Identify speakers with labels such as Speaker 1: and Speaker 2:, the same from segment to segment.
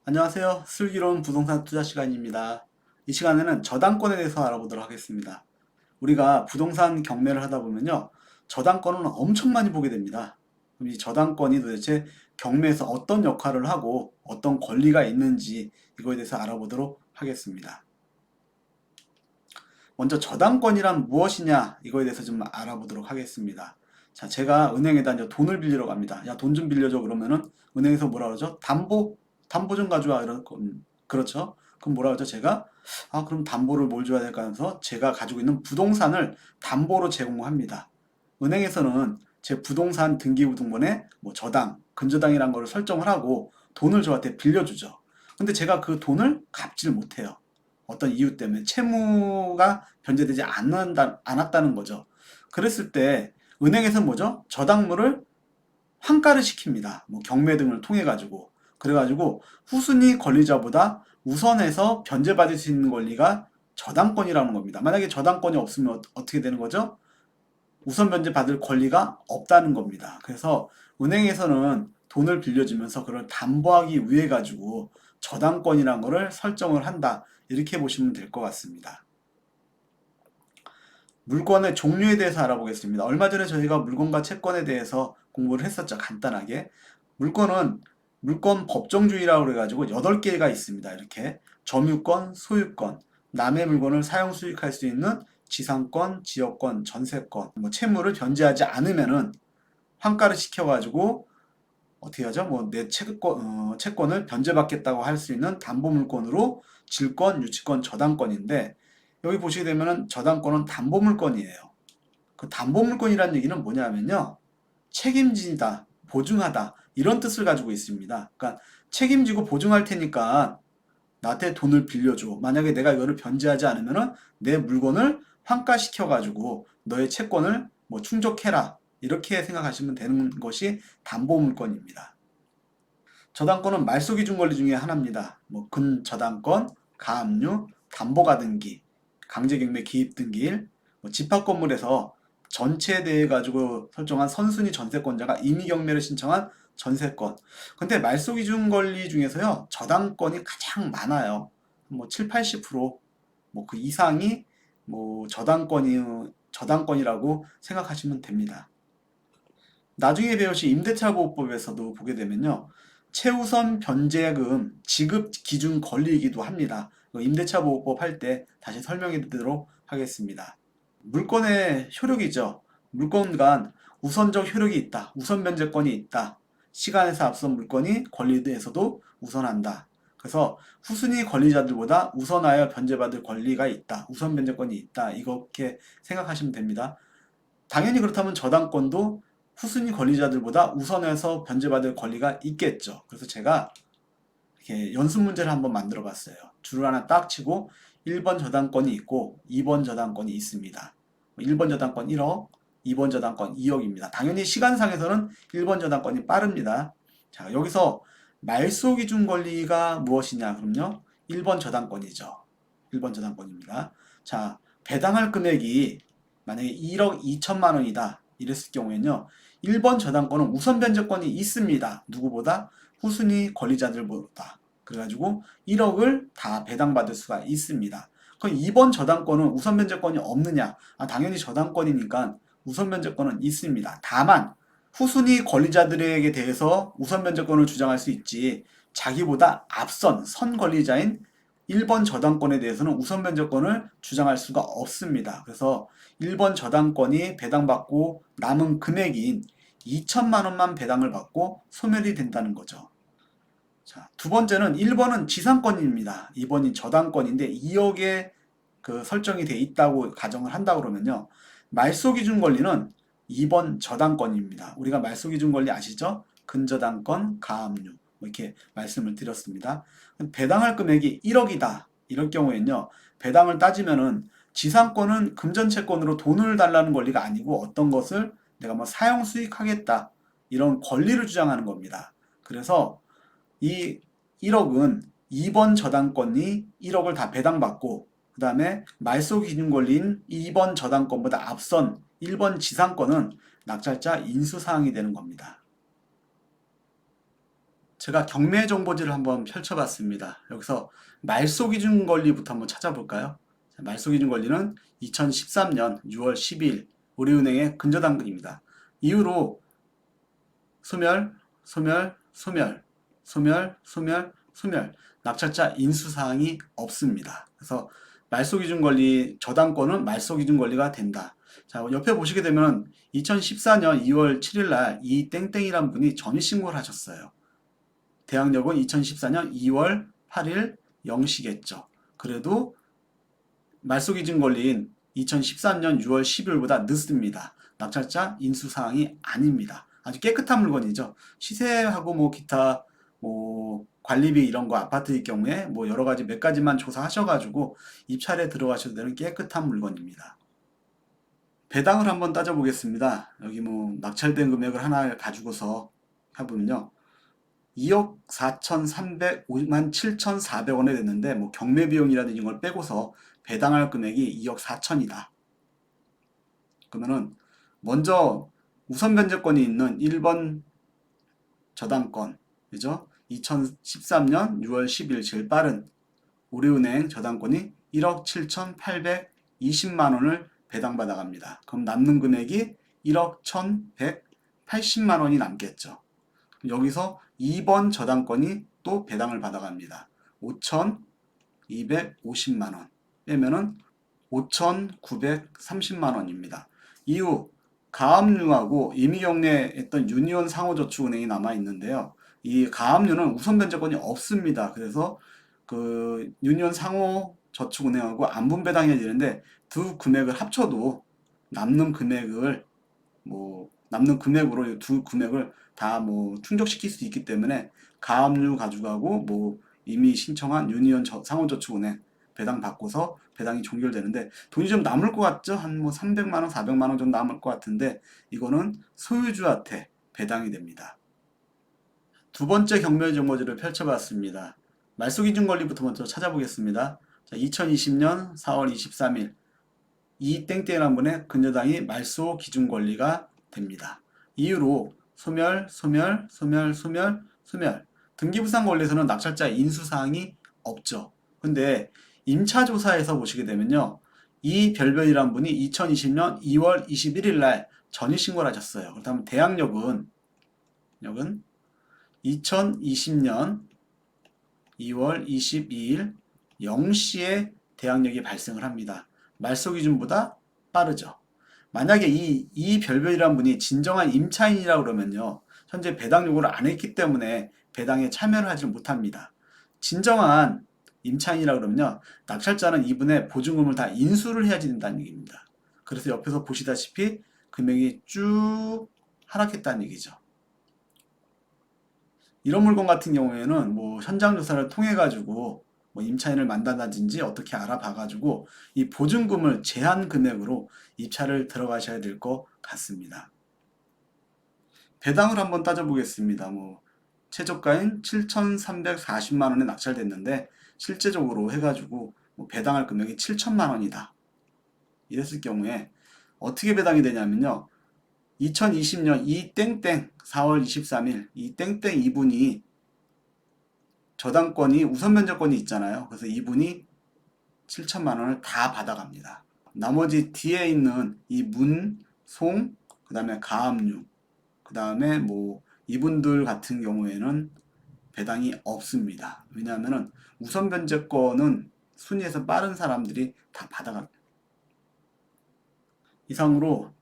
Speaker 1: 안녕하세요. 슬기로운 부동산 투자 시간입니다. 이 시간에는 저당권에 대해서 알아보도록 하겠습니다. 우리가 부동산 경매를 하다 보면요. 저당권은 엄청 많이 보게 됩니다. 그럼 이 저당권이 도대체 경매에서 어떤 역할을 하고 어떤 권리가 있는지 이거에 대해서 알아보도록 하겠습니다. 먼저 저당권이란 무엇이냐 이거에 대해서 좀 알아보도록 하겠습니다. 자, 제가 은행에다 이제 돈을 빌리러 갑니다. 야, 돈 좀 빌려줘. 그러면은 은행에서 뭐라 그러죠? 담보 좀 가져와. 그렇죠? 그럼 뭐라 그러죠? 제가 그럼 담보를 뭘 줘야 될까 해서 제가 가지고 있는 부동산을 담보로 제공합니다. 은행에서는 제 부동산 등기부등본에 뭐 저당, 근저당이란 거를 설정을 하고 돈을 저한테 빌려주죠. 근데 제가 그 돈을 갚지를 못해요. 어떤 이유 때문에 채무가 변제되지 않았다는 거죠. 그랬을 때 은행에서 뭐죠? 저당물을 환가를 시킵니다. 뭐 경매 등을 통해 가지고 그래가지고 후순위 권리자보다 우선해서 변제받을 수 있는 권리가 저당권이라는 겁니다. 만약에 저당권이 없으면 어떻게 되는 거죠? 우선 변제받을 권리가 없다는 겁니다. 그래서 은행에서는 돈을 빌려주면서 그걸 담보하기 위해 가지고 저당권이라는 거를 설정을 한다. 이렇게 보시면 될 것 같습니다. 물건의 종류에 대해서 알아보겠습니다. 얼마 전에 저희가 물건과 채권에 대해서 공부를 했었죠. 간단하게. 물건은 물건 법정주의라고 그래가지고 8개가 있습니다. 이렇게 점유권, 소유권, 남의 물건을 사용 수익할 수 있는 지상권, 지역권, 전세권, 뭐 채무를 변제하지 않으면은 환가를 시켜가지고 어떻게 하죠? 뭐 내 채권을 변제받겠다고 할 수 있는 담보물권으로 질권, 유치권, 저당권인데 여기 보시게 되면은 저당권은 담보물권이에요. 그 담보물권이라는 얘기는 뭐냐면요. 책임지다, 보증하다 이런 뜻을 가지고 있습니다. 그러니까 책임지고 보증할 테니까 나한테 돈을 빌려줘. 만약에 내가 이거를 변제하지 않으면은 내 물건을 환가시켜 가지고 너의 채권을 뭐 충족해라. 이렇게 생각하시면 되는 것이 담보물권입니다. 저당권은 말소기준 권리 중에 하나입니다. 뭐 근저당권, 가압류, 담보가등기, 강제경매 기입등기일, 뭐 집합건물에서 전체에 대해 가지고 설정한 선순위 전세권자가 임의경매를 신청한 전세권. 근데 말소기준 권리 중에서요, 저당권이 가장 많아요. 뭐 7, 80%뭐 그 이상이 뭐 저당권이라고 생각하시면 됩니다. 나중에 배우실 임대차보호법에서도 보게 되면요. 최우선 변제금 지급 기준 권리이기도 합니다. 임대차보호법 할 때 다시 설명해 드리도록 하겠습니다. 물권의 효력이죠. 물권 간 우선적 효력이 있다. 우선 변제권이 있다. 시간에서 앞선 물건이 권리에서도 우선한다. 그래서 후순위 권리자들보다 우선하여 변제받을 권리가 있다. 우선 변제권이 있다. 이렇게 생각하시면 됩니다. 당연히 그렇다면 저당권도 후순위 권리자들보다 우선해서 변제받을 권리가 있겠죠. 그래서 제가 이렇게 연습 문제를 한번 만들어 봤어요. 줄을 하나 딱 치고 1번 저당권이 있고 2번 저당권이 있습니다. 1번 저당권 1억, 2번 저당권 2억입니다. 당연히 시간상에서는 1번 저당권이 빠릅니다. 자, 여기서 말소 기준 권리가 무엇이냐? 그럼요. 1번 저당권이죠. 1번 저당권입니다. 자, 배당할 금액이 만약에 1억 2천만 원이다. 이랬을 경우에는요. 1번 저당권은 우선 변제권이 있습니다. 누구보다? 후순위 권리자들보다. 그래가지고 1억을 다 배당받을 수가 있습니다. 그럼 2번 저당권은 우선 변제권이 없느냐? 당연히 저당권이니까 우선 변제권은 있습니다. 다만 후순위 권리자들에게 대해서 우선 변제권을 주장할 수 있지 자기보다 앞선 선 권리자인 1번 저당권에 대해서는 우선 변제권을 주장할 수가 없습니다. 그래서 1번 저당권이 배당받고 남은 금액인 2천만 원만 배당을 받고 소멸이 된다는 거죠. 자, 두 번째는 1번은 지상권입니다. 2번이 저당권인데 2억에 그 설정이 돼 있다고 가정을 한다 그러면요. 말소 기준 권리는 2번 저당권입니다. 우리가 말소 기준 권리 아시죠? 근저당권, 가압류 이렇게 말씀을 드렸습니다. 배당할 금액이 1억이다. 이럴 경우에는요. 배당을 따지면은 지상권은 금전채권으로 돈을 달라는 권리가 아니고 어떤 것을 내가 뭐 사용 수익하겠다. 이런 권리를 주장하는 겁니다. 그래서 이 1억은 2번 저당권이 1억을 다 배당받고 그 다음에 말소 기준 권리인 2번 저당권보다 앞선 1번 지상권은 낙찰자 인수사항이 되는 겁니다. 제가 경매 정보지를 한번 펼쳐봤습니다. 여기서 말소기준 권리부터 한번 찾아볼까요? 말소기준 권리는 2013년 6월 12일 우리은행의 근저당근입니다. 이후로 소멸, 소멸, 소멸, 소멸, 소멸, 소멸, 낙찰자 인수사항이 없습니다. 그래서 말소기준 권리 저당권은 말소기준 권리가 된다. 자, 옆에 보시게 되면 2014년 2월 7일 날 이 땡땡이란 분이 전입신고를 하셨어요. 대항력은 2014년 2월 8일 0시겠죠. 그래도 말소기준 권리인 2013년 6월 10일보다 늦습니다. 낙찰자 인수사항이 아닙니다. 아주 깨끗한 물건이죠. 시세하고 뭐 기타 뭐 관리비 이런 거 아파트일 경우에 뭐 여러 가지 몇 가지만 조사하셔가지고 입찰에 들어가셔도 되는 깨끗한 물건입니다. 배당을 한번 따져보겠습니다. 여기 뭐 낙찰된 금액을 하나 가지고서 해보면요. 2억 4,305만 7,400원에 됐는데 뭐 경매 비용이라든지 이걸 빼고서 배당할 금액이 2억 4천이다. 그러면은 먼저 우선 변제권이 있는 1번 저당권, 그죠? 2013년 6월 10일 제일 빠른 우리은행 저당권이 1억 7,820만 원을 배당받아 갑니다. 그럼 남는 금액이 1억 1,180만 원이 남겠죠. 여기서 2번 저당권이 또 배당을 받아갑니다. 5,250만 원 빼면은 5,930만 원입니다. 이후 가압류하고 이미 경매했던 유니온 상호저축은행이 남아 있는데요. 이 가압류는 우선 변제권이 없습니다. 그래서 그 유니온 상호저축은행하고 안분 배당해야 되는데 두 금액을 합쳐도 남는 금액을 남는 금액으로 이 두 금액을 다 뭐 충족시킬 수 있기 때문에 가압류 가져가고 뭐 이미 신청한 유니온 상호저축은행 배당 받고서 배당이 종결되는데 돈이 좀 남을 것 같죠? 한 뭐 300만 원, 400만 원 정도 남을 것 같은데 이거는 소유주한테 배당이 됩니다. 두 번째 경매 정보지를 펼쳐봤습니다. 말소기준 권리부터 먼저 찾아보겠습니다. 자, 2020년 4월 23일 이 땡땡이라는 분의 근저당이 말소 기준 권리가 됩니다. 이후로 소멸, 소멸, 소멸, 소멸, 소멸. 등기부상 권리에서는 낙찰자 인수사항이 없죠. 근데 임차조사에서 보시게 되면요. 이 별별이란 분이 2020년 2월 21일 날 전입신고를 하셨어요. 그렇다면 대항력은 2020년 2월 22일 0시에 대항력이 발생을 합니다. 말소기준보다 빠르죠. 만약에 이 별별이란 분이 진정한 임차인이라 그러면요. 현재 배당 요구를 안 했기 때문에 배당에 참여를 하지 못합니다. 진정한 임차인이라 그러면요. 낙찰자는 이분의 보증금을 다 인수를 해야지 된다는 얘기입니다. 그래서 옆에서 보시다시피 금액이 쭉 하락했다는 얘기죠. 이런 물건 같은 경우에는 뭐 현장 조사를 통해 가지고 뭐 임차인을 만나든지 어떻게 알아봐 가지고 이 보증금을 제한 금액으로 입찰을 들어가셔야 될 것 같습니다. 배당을 한번 따져보겠습니다. 뭐 최저가인 7,340만 원에 낙찰됐는데 실제적으로 해가지고 뭐 배당할 금액이 7천만 원이다. 이랬을 경우에 어떻게 배당이 되냐면요. 2020년 이 땡땡 4월 23일 이 땡땡 이분이 저당권이 우선 변제권이 있잖아요. 그래서 이분이 7천만 원을 다 받아갑니다. 나머지 뒤에 있는 이 문, 송, 그 다음에 가압류, 그 다음에 뭐 이분들 같은 경우에는 배당이 없습니다. 왜냐하면 우선 변제권은 순위에서 빠른 사람들이 다 받아갑니다. 이상으로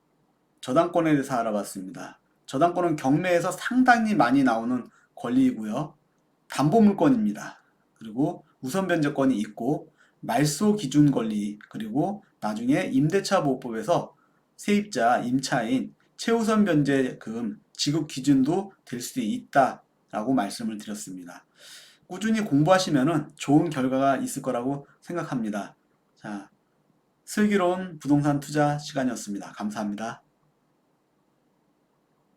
Speaker 1: 저당권에 대해서 알아봤습니다. 저당권은 경매에서 상당히 많이 나오는 권리이고요. 담보물권입니다. 그리고 우선 변제권이 있고 말소 기준 권리, 그리고 나중에 임대차 보호법에서 세입자, 임차인, 최우선 변제금 지급 기준도 될 수 있다라고 말씀을 드렸습니다. 꾸준히 공부하시면 좋은 결과가 있을 거라고 생각합니다. 자, 슬기로운 부동산 투자 시간이었습니다. 감사합니다.